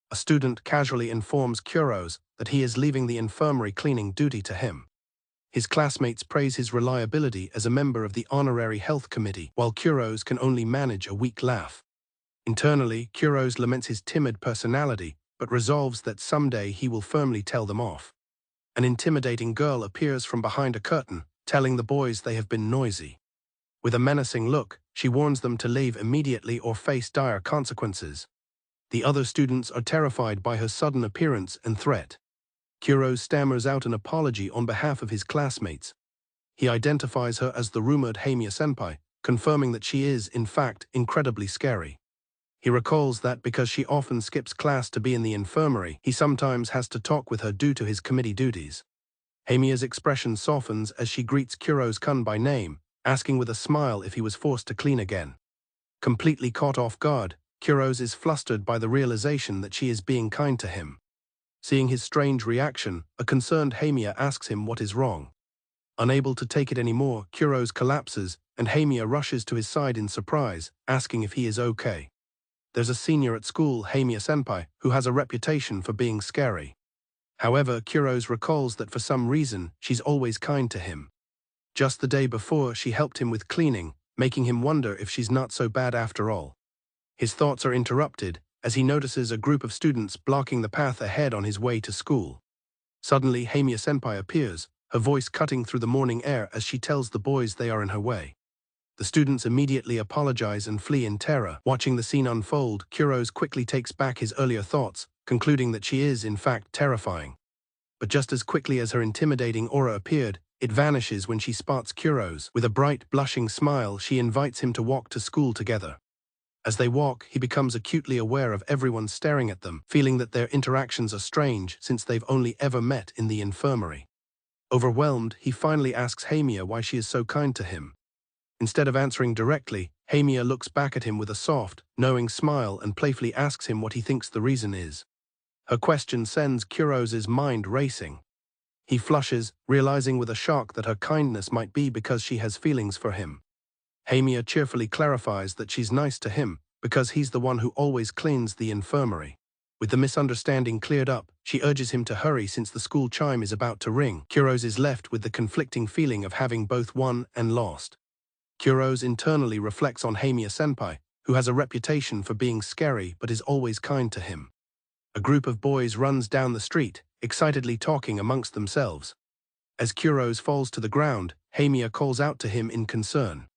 A student casually informs Kuros that he is leaving the infirmary cleaning duty to him. His classmates praise his reliability as a member of the honorary health committee, while Kuros can only manage a weak laugh. Internally, Kuros laments his timid personality, but resolves that someday he will firmly tell them off. An intimidating girl appears from behind a curtain, telling the boys they have been noisy. With a menacing look, she warns them to leave immediately or face dire consequences. The other students are terrified by her sudden appearance and threat. Kuros stammers out an apology on behalf of his classmates. He identifies her as the rumored Hamiya-senpai, confirming that she is, in fact, incredibly scary. He recalls that because she often skips class to be in the infirmary, he sometimes has to talk with her due to his committee duties. Hamiya's expression softens as she greets Kuros-kun by name, asking with a smile if he was forced to clean again. Completely caught off guard, Kuros is flustered by the realization that she is being kind to him. Seeing his strange reaction, a concerned Hamiya asks him what is wrong. Unable to take it anymore, Kuros collapses, and Hamiya rushes to his side in surprise, asking if he is okay. There's a senior at school, Hamiya-senpai, who has a reputation for being scary. However, Kuros recalls that for some reason, she's always kind to him. Just the day before, she helped him with cleaning, making him wonder if she's not so bad after all. His thoughts are interrupted as he notices a group of students blocking the path ahead on his way to school. Suddenly, Hamiya-senpai appears, her voice cutting through the morning air as she tells the boys they are in her way. The students immediately apologize and flee in terror. Watching the scene unfold, Kuros quickly takes back his earlier thoughts, concluding that she is, in fact, terrifying. But just as quickly as her intimidating aura appeared, it vanishes when she spots Kuros. With a bright, blushing smile, she invites him to walk to school together. As they walk, he becomes acutely aware of everyone staring at them, feeling that their interactions are strange since they've only ever met in the infirmary. Overwhelmed, he finally asks Hamiya why she is so kind to him. Instead of answering directly, Hamiya looks back at him with a soft, knowing smile and playfully asks him what he thinks the reason is. Her question sends Kuros' mind racing. He flushes, realizing with a shock that her kindness might be because she has feelings for him. Hamiya cheerfully clarifies that she's nice to him because he's the one who always cleans the infirmary. With the misunderstanding cleared up, she urges him to hurry since the school chime is about to ring. Kuros is left with the conflicting feeling of having both won and lost. Kuros internally reflects on Hamiya-senpai, who has a reputation for being scary but is always kind to him. A group of boys runs down the street, excitedly talking amongst themselves. As Kuros falls to the ground, Hamiya calls out to him in concern.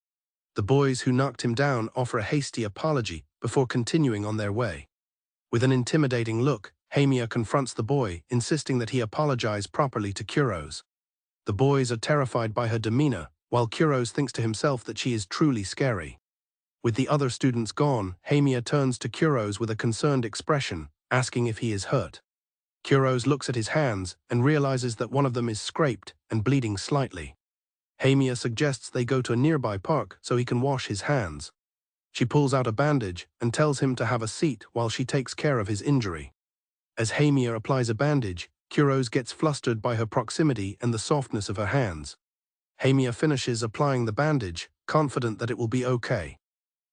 The boys who knocked him down offer a hasty apology before continuing on their way. With an intimidating look, Hamiya confronts the boy, insisting that he apologize properly to Kuros. The boys are terrified by her demeanor, while Kuros thinks to himself that she is truly scary. With the other students gone, Hamiya turns to Kuros with a concerned expression, asking if he is hurt. Kuros looks at his hands and realizes that one of them is scraped and bleeding slightly. Hamiya suggests they go to a nearby park so he can wash his hands. She pulls out a bandage and tells him to have a seat while she takes care of his injury. As Hamiya applies a bandage, Kuros gets flustered by her proximity and the softness of her hands. Hamiya finishes applying the bandage, confident that it will be okay.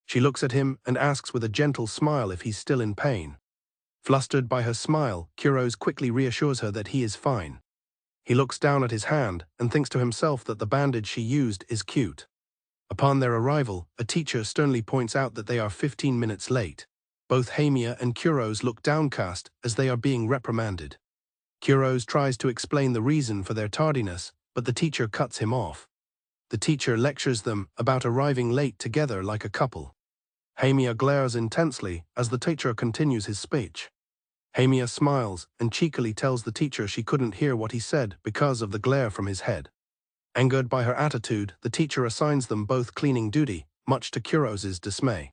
She looks at him and asks with a gentle smile if he's still in pain. Flustered by her smile, Kuros quickly reassures her that he is fine. He looks down at his hand and thinks to himself that the bandage she used is cute. Upon their arrival, a teacher sternly points out that they are 15 minutes late. Both Hamiya and Kuros look downcast as they are being reprimanded. Kuros tries to explain the reason for their tardiness, but the teacher cuts him off. The teacher lectures them about arriving late together like a couple. Hamiya glares intensely as the teacher continues his speech. Hamiya smiles and cheekily tells the teacher she couldn't hear what he said because of the glare from his head. Angered by her attitude, the teacher assigns them both cleaning duty, much to Kuros' dismay.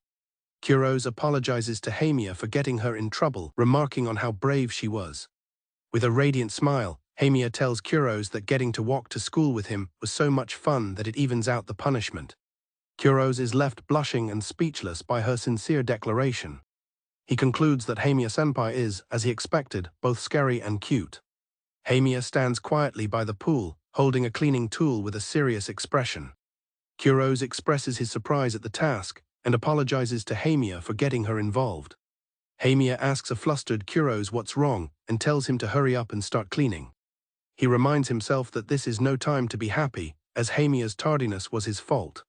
Kuros apologizes to Hamiya for getting her in trouble, remarking on how brave she was. With a radiant smile, Hamiya tells Kuros that getting to walk to school with him was so much fun that it evens out the punishment. Kuros is left blushing and speechless by her sincere declaration. He concludes that Hamiya-senpai is, as he expected, both scary and cute. Hamiya stands quietly by the pool, holding a cleaning tool with a serious expression. Kuros expresses his surprise at the task and apologizes to Hamiya for getting her involved. Hamiya asks a flustered Kuros what's wrong and tells him to hurry up and start cleaning. He reminds himself that this is no time to be happy, as Hamiya's tardiness was his fault.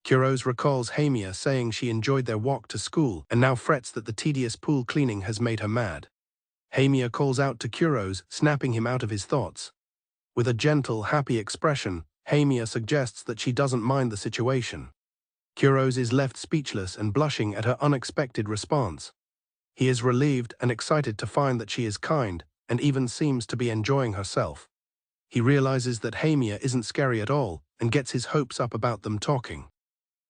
Kuros recalls Hamiya saying she enjoyed their walk to school and now frets that the tedious pool cleaning has made her mad. Hamiya calls out to Kuros, snapping him out of his thoughts. With a gentle, happy expression, Hamiya suggests that she doesn't mind the situation. Kuros is left speechless and blushing at her unexpected response. He is relieved and excited to find that she is kind and even seems to be enjoying herself. He realizes that Hamiya isn't scary at all and gets his hopes up about them talking.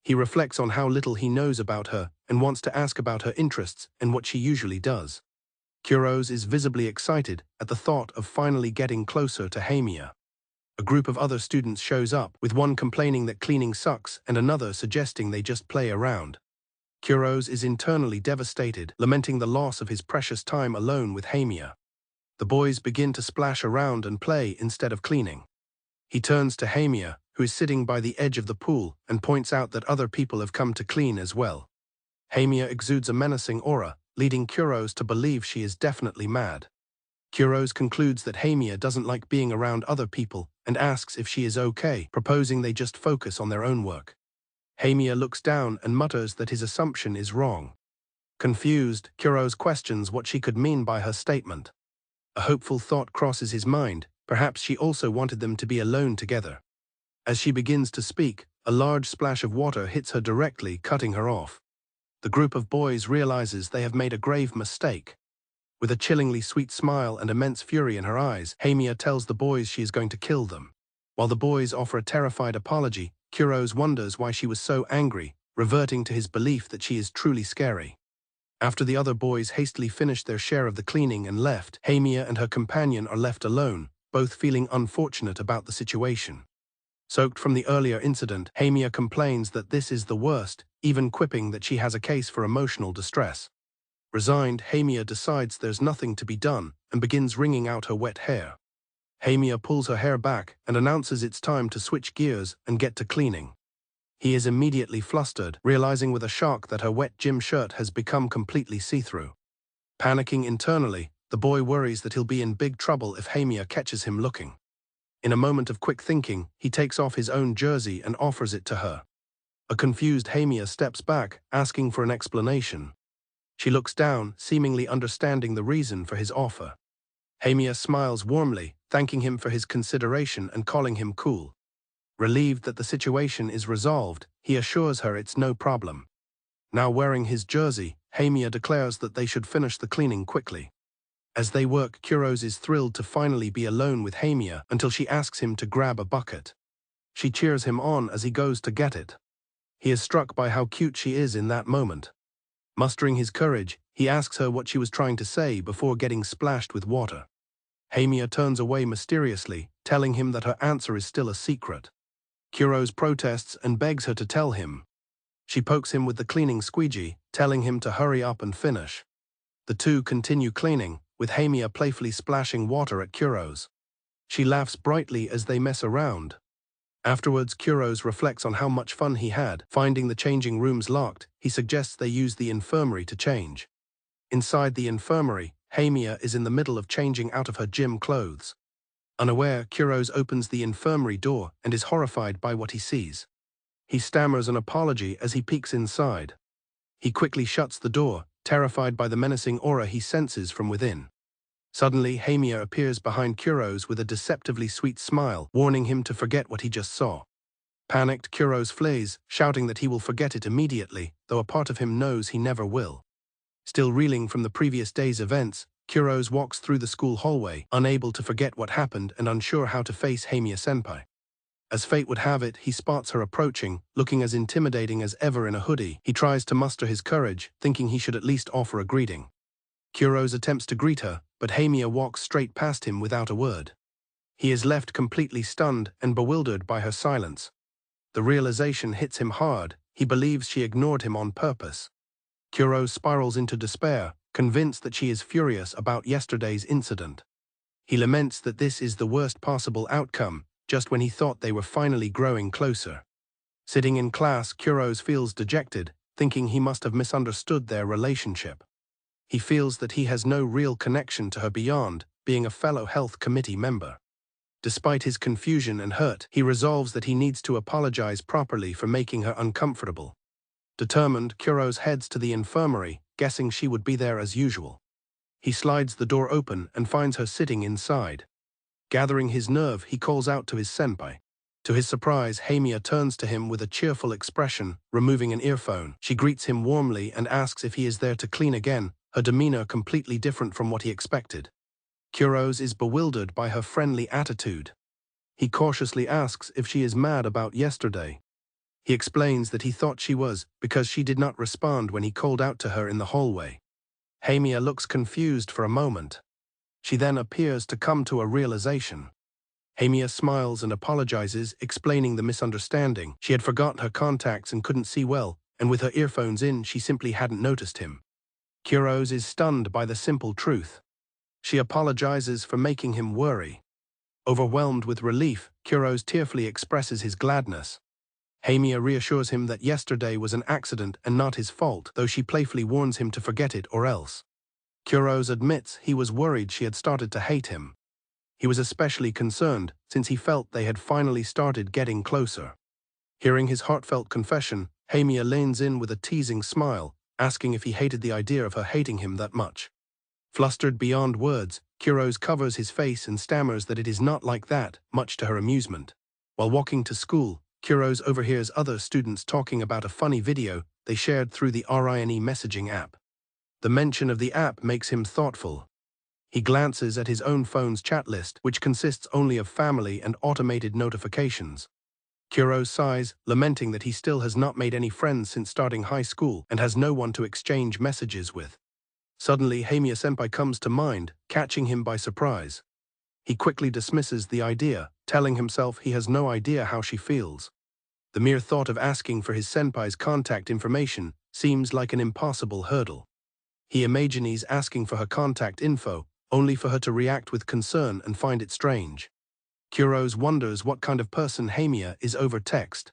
He reflects on how little he knows about her and wants to ask about her interests and what she usually does. Kuros is visibly excited at the thought of finally getting closer to Hamiya. A group of other students shows up, with one complaining that cleaning sucks and another suggesting they just play around. Kuros is internally devastated, lamenting the loss of his precious time alone with Hamiya. The boys begin to splash around and play instead of cleaning. He turns to Hamiya, who is sitting by the edge of the pool, and points out that other people have come to clean as well. Hamiya exudes a menacing aura, leading Kuros to believe she is definitely mad. Kuros concludes that Hamiya doesn't like being around other people and asks if she is okay, proposing they just focus on their own work. Hamiya looks down and mutters that his assumption is wrong. Confused, Kuros questions what she could mean by her statement. A hopeful thought crosses his mind, perhaps she also wanted them to be alone together. As she begins to speak, a large splash of water hits her directly, cutting her off. The group of boys realizes they have made a grave mistake. With a chillingly sweet smile and immense fury in her eyes, Hamiya tells the boys she is going to kill them. While the boys offer a terrified apology, Kuros wonders why she was so angry, reverting to his belief that she is truly scary. After the other boys hastily finish their share of the cleaning and left, Hamiya and her companion are left alone, both feeling unfortunate about the situation. Soaked from the earlier incident, Hamiya complains that this is the worst, even quipping that she has a case for emotional distress. Resigned, Hamiya decides there's nothing to be done and begins wringing out her wet hair. Hamiya pulls her hair back and announces it's time to switch gears and get to cleaning. He is immediately flustered, realizing with a shock that her wet gym shirt has become completely see-through. Panicking internally, the boy worries that he'll be in big trouble if Hamiya catches him looking. In a moment of quick thinking, he takes off his own jersey and offers it to her. A confused Hamiya steps back, asking for an explanation. She looks down, seemingly understanding the reason for his offer. Hamiya smiles warmly, thanking him for his consideration and calling him cool. Relieved that the situation is resolved, he assures her it's no problem. Now wearing his jersey, Hamiya declares that they should finish the cleaning quickly. As they work, Kuros is thrilled to finally be alone with Hamiya until she asks him to grab a bucket. She cheers him on as he goes to get it. He is struck by how cute she is in that moment. Mustering his courage, he asks her what she was trying to say before getting splashed with water. Hamiya turns away mysteriously, telling him that her answer is still a secret. Kuros protests and begs her to tell him. She pokes him with the cleaning squeegee, telling him to hurry up and finish. The two continue cleaning, with Hamiya playfully splashing water at Kuros. She laughs brightly as they mess around. Afterwards, Kuros reflects on how much fun he had. Finding the changing rooms locked, he suggests they use the infirmary to change. Inside the infirmary, Hamiya is in the middle of changing out of her gym clothes. Unaware, Kuros opens the infirmary door and is horrified by what he sees. He stammers an apology as he peeks inside. He quickly shuts the door, terrified by the menacing aura he senses from within. Suddenly, Hamiya appears behind Kuros with a deceptively sweet smile, warning him to forget what he just saw. Panicked, Kuros flees, shouting that he will forget it immediately, though a part of him knows he never will. Still reeling from the previous day's events, Kuros walks through the school hallway, unable to forget what happened and unsure how to face Hamiya-senpai. As fate would have it, he spots her approaching, looking as intimidating as ever in a hoodie. He tries to muster his courage, thinking he should at least offer a greeting. Kuros attempts to greet her, but Hamiya walks straight past him without a word. He is left completely stunned and bewildered by her silence. The realization hits him hard. He believes she ignored him on purpose. Kuros spirals into despair, convinced that she is furious about yesterday's incident. He laments that this is the worst possible outcome, just when he thought they were finally growing closer. Sitting in class, Kuros feels dejected, thinking he must have misunderstood their relationship. He feels that he has no real connection to her beyond being a fellow health committee member. Despite his confusion and hurt, he resolves that he needs to apologize properly for making her uncomfortable. Determined, Kuros heads to the infirmary, guessing she would be there as usual. He slides the door open and finds her sitting inside. Gathering his nerve, he calls out to his senpai. To his surprise, Hamiya turns to him with a cheerful expression, removing an earphone. She greets him warmly and asks if he is there to clean again, her demeanor completely different from what he expected. Kuros is bewildered by her friendly attitude. He cautiously asks if she is mad about yesterday. He explains that he thought she was because she did not respond when he called out to her in the hallway. Hamiya looks confused for a moment. She then appears to come to a realization. Hamiya smiles and apologizes, explaining the misunderstanding. She had forgotten her contacts and couldn't see well, and with her earphones in, she simply hadn't noticed him. Kuros is stunned by the simple truth. She apologizes for making him worry. Overwhelmed with relief, Kuros tearfully expresses his gladness. Hamiya reassures him that yesterday was an accident and not his fault, though she playfully warns him to forget it or else. Kuros admits he was worried she had started to hate him. He was especially concerned since he felt they had finally started getting closer. Hearing his heartfelt confession, Hamiya leans in with a teasing smile, asking if he hated the idea of her hating him that much. Flustered beyond words, Kuros covers his face and stammers that it is not like that, much to her amusement. While walking to school, Kuros overhears other students talking about a funny video they shared through the RINE messaging app. The mention of the app makes him thoughtful. He glances at his own phone's chat list, which consists only of family and automated notifications. Kuros sighs, lamenting that he still has not made any friends since starting high school and has no one to exchange messages with. Suddenly, Hamiya-senpai comes to mind, catching him by surprise. He quickly dismisses the idea, telling himself he has no idea how she feels. The mere thought of asking for his senpai's contact information seems like an impossible hurdle. He imagines asking for her contact info, only for her to react with concern and find it strange. Kuros wonders what kind of person Hamiya is over text.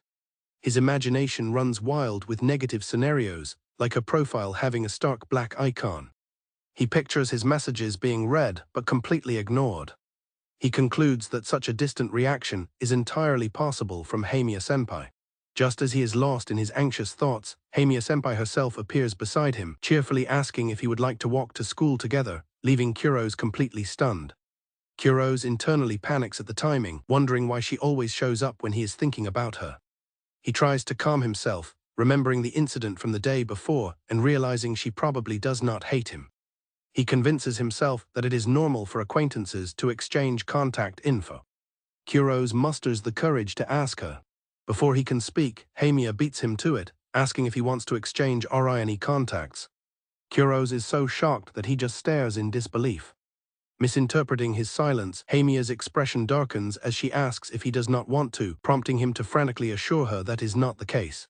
His imagination runs wild with negative scenarios, like her profile having a stark black icon. He pictures his messages being read but completely ignored. He concludes that such a distant reaction is entirely possible from Hamiya-senpai. Just as he is lost in his anxious thoughts, Hamiya-senpai herself appears beside him, cheerfully asking if he would like to walk to school together, leaving Kuros completely stunned. Kuros internally panics at the timing, wondering why she always shows up when he is thinking about her. He tries to calm himself, remembering the incident from the day before and realizing she probably does not hate him. He convinces himself that it is normal for acquaintances to exchange contact info. Kuros musters the courage to ask her. Before he can speak, Hamiya beats him to it, asking if he wants to exchange RINE contacts. Kuros is so shocked that he just stares in disbelief. Misinterpreting his silence, Hamiya's expression darkens as she asks if he does not want to, prompting him to frantically assure her that is not the case.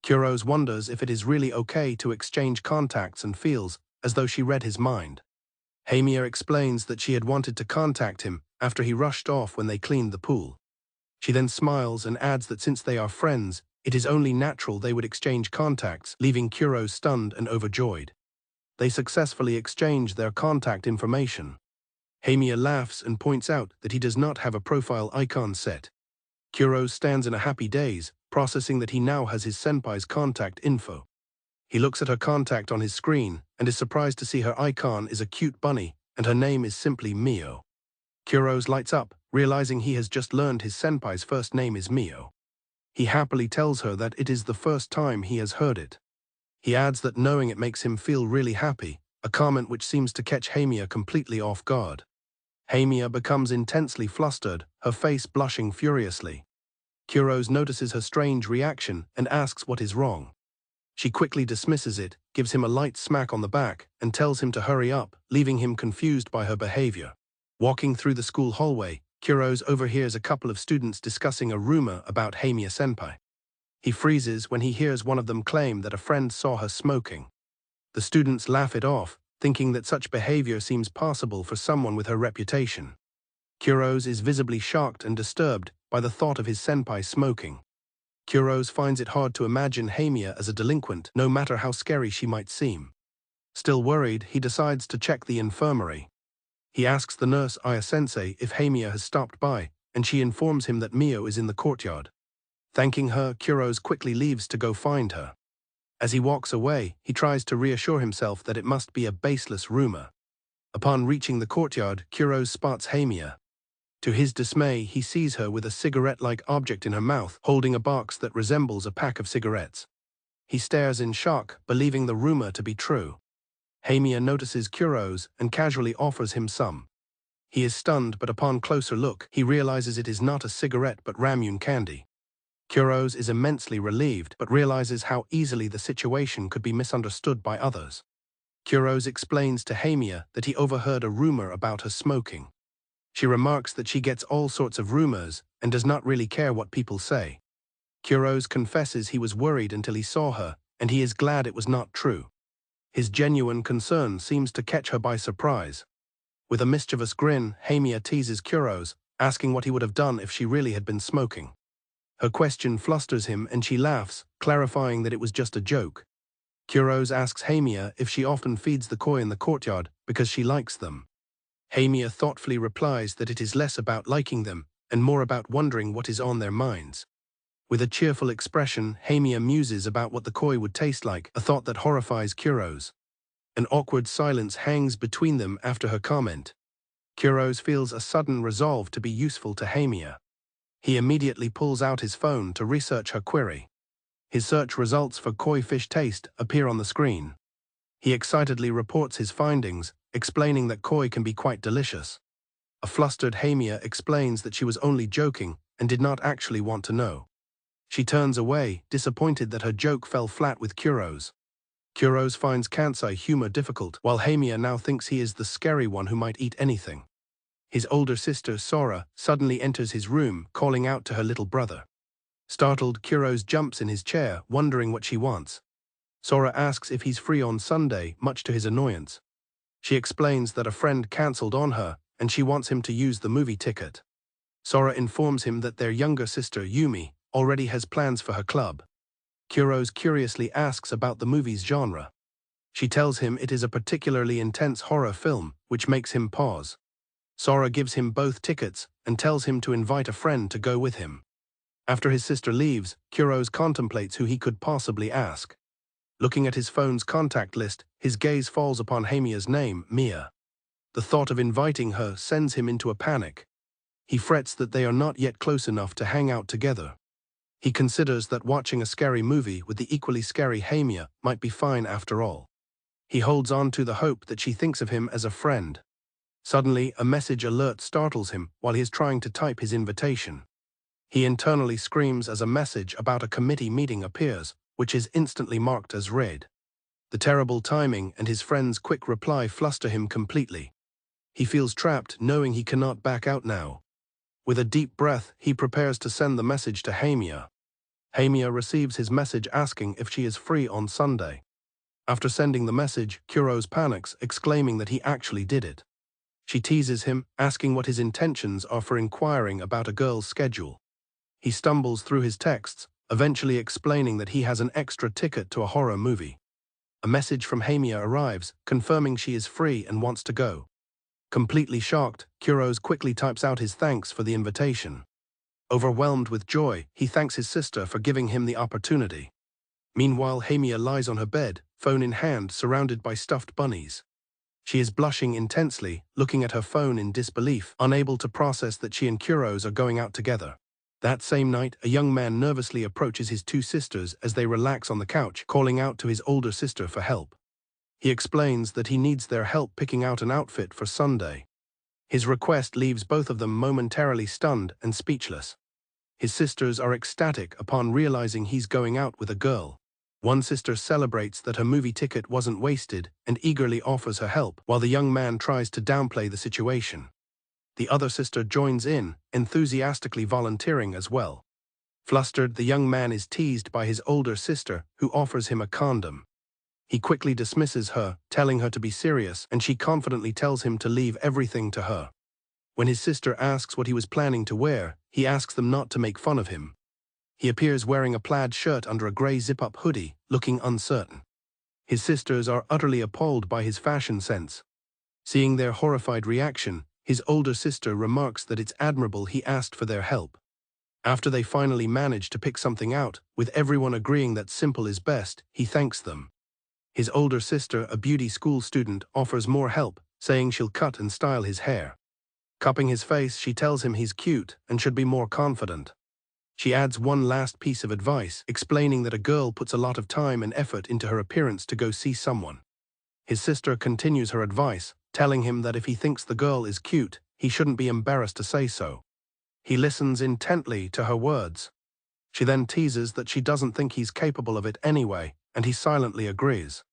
Kuros wonders if it is really okay to exchange contacts and feels as though she read his mind. Hamiya explains that she had wanted to contact him after he rushed off when they cleaned the pool. She then smiles and adds that since they are friends, it is only natural they would exchange contacts, leaving Kuros stunned and overjoyed. They successfully exchange their contact information. Hamiya laughs and points out that he does not have a profile icon set. Kuros stands in a happy daze, processing that he now has his senpai's contact info. He looks at her contact on his screen and is surprised to see her icon is a cute bunny and her name is simply Mio. Kuros lights up, realizing he has just learned his senpai's first name is Mio. He happily tells her that it is the first time he has heard it. He adds that knowing it makes him feel really happy, a comment which seems to catch Hamiya completely off guard. Hamiya becomes intensely flustered, her face blushing furiously. Kuros notices her strange reaction and asks what is wrong. She quickly dismisses it, gives him a light smack on the back, and tells him to hurry up, leaving him confused by her behavior. Walking through the school hallway, Kuros overhears a couple of students discussing a rumor about Hamiya-senpai. He freezes when he hears one of them claim that a friend saw her smoking. The students laugh it off, thinking that such behavior seems possible for someone with her reputation. Kuros is visibly shocked and disturbed by the thought of his senpai smoking. Kuros finds it hard to imagine Hamiya as a delinquent, no matter how scary she might seem. Still worried, he decides to check the infirmary. He asks the nurse Aya-sensei if Hamiya has stopped by, and she informs him that Mio is in the courtyard. Thanking her, Kuros quickly leaves to go find her. As he walks away, he tries to reassure himself that it must be a baseless rumor. Upon reaching the courtyard, Kuros spots Hamiya. To his dismay, he sees her with a cigarette-like object in her mouth, holding a box that resembles a pack of cigarettes. He stares in shock, believing the rumor to be true. Hamiya notices Kuros and casually offers him some. He is stunned, but upon closer look, he realizes it is not a cigarette but ramune candy. Kuros is immensely relieved, but realizes how easily the situation could be misunderstood by others. Kuros explains to Hamiya that he overheard a rumor about her smoking. She remarks that she gets all sorts of rumors and does not really care what people say. Kuros confesses he was worried until he saw her, and he is glad it was not true. His genuine concern seems to catch her by surprise. With a mischievous grin, Hamiya teases Kuros, asking what he would have done if she really had been smoking. Her question flusters him and she laughs, clarifying that it was just a joke. Kuros asks Hamiya if she often feeds the koi in the courtyard because she likes them. Hamiya thoughtfully replies that it is less about liking them and more about wondering what is on their minds. With a cheerful expression, Hamiya muses about what the koi would taste like, a thought that horrifies Kuros. An awkward silence hangs between them after her comment. Kuros feels a sudden resolve to be useful to Hamiya. He immediately pulls out his phone to research her query. His search results for koi fish taste appear on the screen. He excitedly reports his findings, explaining that koi can be quite delicious. A flustered Hamiya explains that she was only joking and did not actually want to know. She turns away, disappointed that her joke fell flat with Kuros. Kuros finds Kansai humor difficult, while Hamiya now thinks he is the scary one who might eat anything. His older sister, Sora, suddenly enters his room, calling out to her little brother. Startled, Kuros jumps in his chair, wondering what she wants. Sora asks if he's free on Sunday, much to his annoyance. She explains that a friend cancelled on her, and she wants him to use the movie ticket. Sora informs him that their younger sister, Yumi, already has plans for her club. Kuros curiously asks about the movie's genre. She tells him it is a particularly intense horror film, which makes him pause. Sora gives him both tickets and tells him to invite a friend to go with him. After his sister leaves, Kuros contemplates who he could possibly ask. Looking at his phone's contact list, his gaze falls upon Hamiya's name, Mia. The thought of inviting her sends him into a panic. He frets that they are not yet close enough to hang out together. He considers that watching a scary movie with the equally scary Hamiya might be fine after all. He holds on to the hope that she thinks of him as a friend. Suddenly, a message alert startles him while he is trying to type his invitation. He internally screams as a message about a committee meeting appears, which is instantly marked as read. The terrible timing and his friend's quick reply fluster him completely. He feels trapped, knowing he cannot back out now. With a deep breath, he prepares to send the message to Hamiya. Hamiya receives his message asking if she is free on Sunday. After sending the message, Kuros panics, exclaiming that he actually did it. She teases him, asking what his intentions are for inquiring about a girl's schedule. He stumbles through his texts, eventually explaining that he has an extra ticket to a horror movie. A message from Hamiya arrives, confirming she is free and wants to go. Completely shocked, Kuros quickly types out his thanks for the invitation. Overwhelmed with joy, he thanks his sister for giving him the opportunity. Meanwhile, Hamiya lies on her bed, phone in hand, surrounded by stuffed bunnies. She is blushing intensely, looking at her phone in disbelief, unable to process that she and Kuros are going out together. That same night, a young man nervously approaches his two sisters as they relax on the couch, calling out to his older sister for help. He explains that he needs their help picking out an outfit for Sunday. His request leaves both of them momentarily stunned and speechless. His sisters are ecstatic upon realizing he's going out with a girl. One sister celebrates that her movie ticket wasn't wasted and eagerly offers her help, while the young man tries to downplay the situation. The other sister joins in, enthusiastically volunteering as well. Flustered, the young man is teased by his older sister, who offers him a condom. He quickly dismisses her, telling her to be serious, and she confidently tells him to leave everything to her. When his sister asks what he was planning to wear, he asks them not to make fun of him. He appears wearing a plaid shirt under a gray zip-up hoodie, looking uncertain. His sisters are utterly appalled by his fashion sense. Seeing their horrified reaction, his older sister remarks that it's admirable he asked for their help. After they finally manage to pick something out, with everyone agreeing that simple is best, he thanks them. His older sister, a beauty school student, offers more help, saying she'll cut and style his hair. Cupping his face, she tells him he's cute and should be more confident. She adds one last piece of advice, explaining that a girl puts a lot of time and effort into her appearance to go see someone. His sister continues her advice, telling him that if he thinks the girl is cute, he shouldn't be embarrassed to say so. He listens intently to her words. She then teases that she doesn't think he's capable of it anyway, and he silently agrees.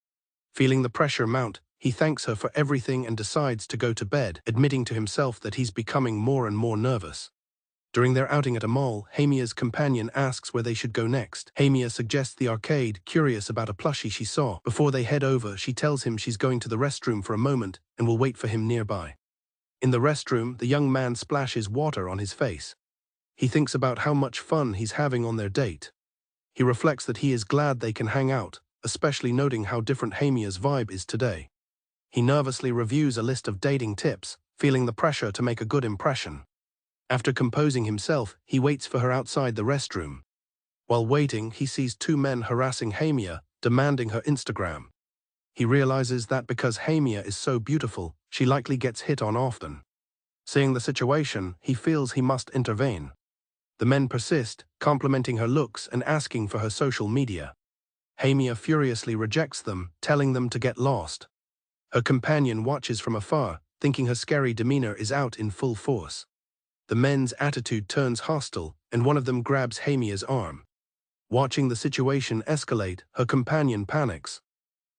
Feeling the pressure mount, he thanks her for everything and decides to go to bed, admitting to himself that he's becoming more and more nervous. During their outing at a mall, Hamia's companion asks where they should go next. Hamia suggests the arcade, curious about a plushie she saw. Before they head over, she tells him she's going to the restroom for a moment and will wait for him nearby. In the restroom, the young man splashes water on his face. He thinks about how much fun he's having on their date. He reflects that he is glad they can hang out, especially noting how different Hamia's vibe is today. He nervously reviews a list of dating tips, feeling the pressure to make a good impression. After composing himself, he waits for her outside the restroom. While waiting, he sees two men harassing Hamia, demanding her Instagram. He realizes that because Hamia is so beautiful, she likely gets hit on often. Seeing the situation, he feels he must intervene. The men persist, complimenting her looks and asking for her social media. Hamia furiously rejects them, telling them to get lost. Her companion watches from afar, thinking her scary demeanor is out in full force. The men's attitude turns hostile, and one of them grabs Hamia's arm. Watching the situation escalate, her companion panics.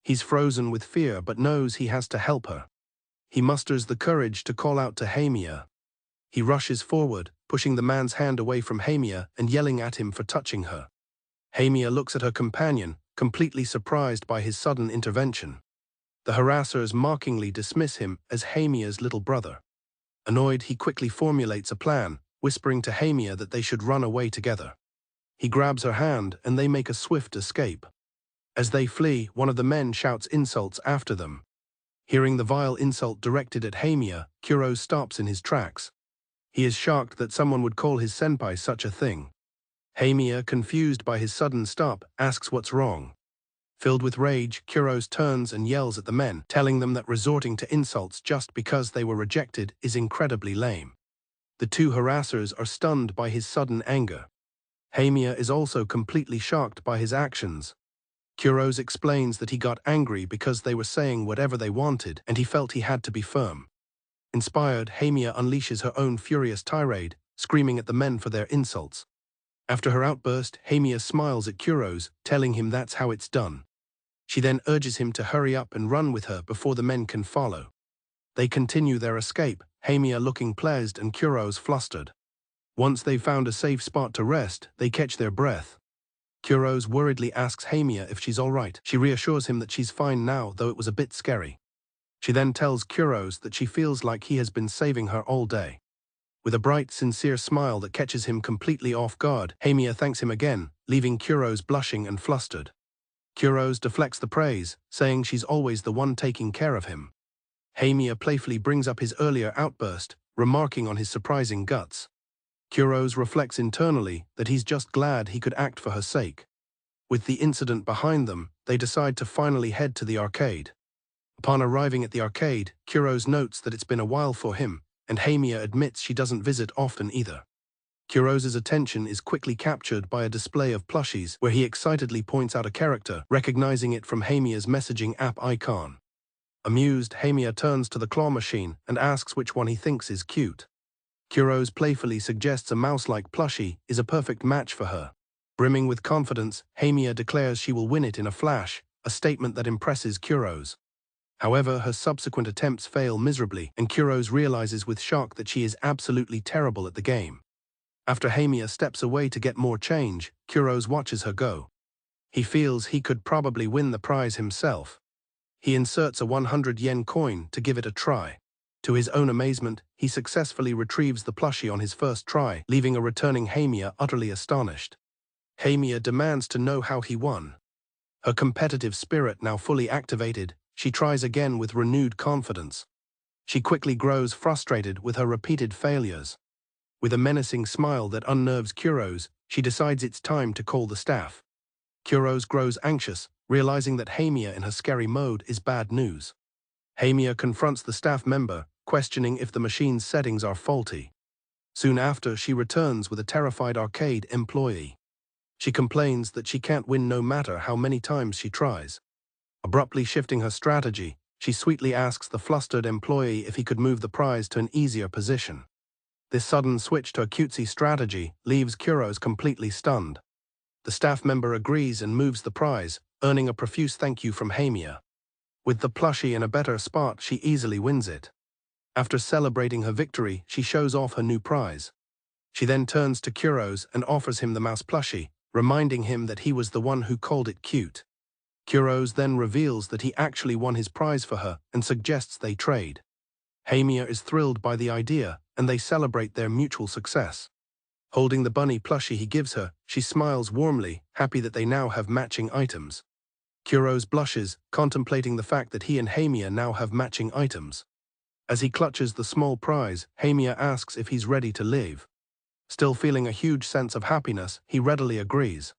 He's frozen with fear but knows he has to help her. He musters the courage to call out to Hamia. He rushes forward, pushing the man's hand away from Hamia and yelling at him for touching her. Hamia looks at her companion, completely surprised by his sudden intervention. The harassers mockingly dismiss him as Hamia's little brother. Annoyed, he quickly formulates a plan, whispering to Hamia that they should run away together. He grabs her hand and they make a swift escape. As they flee, one of the men shouts insults after them. Hearing the vile insult directed at Hamia, Kuro stops in his tracks. He is shocked that someone would call his senpai such a thing. Hamia, confused by his sudden stop, asks what's wrong. Filled with rage, Kuro turns and yells at the men, telling them that resorting to insults just because they were rejected is incredibly lame. The two harassers are stunned by his sudden anger. Hamia is also completely shocked by his actions. Kuro explains that he got angry because they were saying whatever they wanted and he felt he had to be firm. Inspired, Hamia unleashes her own furious tirade, screaming at the men for their insults. After her outburst, Hamia smiles at Kuro, telling him that's how it's done. She then urges him to hurry up and run with her before the men can follow. They continue their escape, Hamia looking pleased and Kuro flustered. Once they've found a safe spot to rest, they catch their breath. Kuro worriedly asks Hamia if she's alright. She reassures him that she's fine now, though it was a bit scary. She then tells Kuro that she feels like he has been saving her all day. With a bright, sincere smile that catches him completely off guard, Hamia thanks him again, leaving Kuro blushing and flustered. Kuro deflects the praise, saying she's always the one taking care of him. Hamia playfully brings up his earlier outburst, remarking on his surprising guts. Kuro reflects internally that he's just glad he could act for her sake. With the incident behind them, they decide to finally head to the arcade. Upon arriving at the arcade, Kuro notes that it's been a while for him, and Hamia admits she doesn't visit often either. Kuro's attention is quickly captured by a display of plushies where he excitedly points out a character, recognizing it from Hamia's messaging app icon. Amused, Hamia turns to the claw machine and asks which one he thinks is cute. Kuro playfully suggests a mouse-like plushie is a perfect match for her. Brimming with confidence, Hamia declares she will win it in a flash, a statement that impresses Kuro. However, her subsequent attempts fail miserably, and Kuro realizes with shock that she is absolutely terrible at the game. After Hamia steps away to get more change, Kuro watches her go. He feels he could probably win the prize himself. He inserts a 100 yen coin to give it a try. To his own amazement, he successfully retrieves the plushie on his first try, leaving a returning Hamia utterly astonished. Hamia demands to know how he won. Her competitive spirit now fully activated, she tries again with renewed confidence. She quickly grows frustrated with her repeated failures. With a menacing smile that unnerves Kuros, she decides it's time to call the staff. Kuros grows anxious, realizing that Hamia in her scary mode is bad news. Hamia confronts the staff member, questioning if the machine's settings are faulty. Soon after, she returns with a terrified arcade employee. She complains that she can't win no matter how many times she tries. Abruptly shifting her strategy, she sweetly asks the flustered employee if he could move the prize to an easier position. This sudden switch to a cutesy strategy leaves Kuros completely stunned. The staff member agrees and moves the prize, earning a profuse thank you from Hamia. With the plushie in a better spot, she easily wins it. After celebrating her victory, she shows off her new prize. She then turns to Kuros and offers him the mouse plushie, reminding him that he was the one who called it cute. Kuros then reveals that he actually won his prize for her and suggests they trade. Hamia is thrilled by the idea, and they celebrate their mutual success. Holding the bunny plushie he gives her, she smiles warmly, happy that they now have matching items. Kuros blushes, contemplating the fact that he and Hamia now have matching items. As he clutches the small prize, Hamia asks if he's ready to leave. Still feeling a huge sense of happiness, he readily agrees.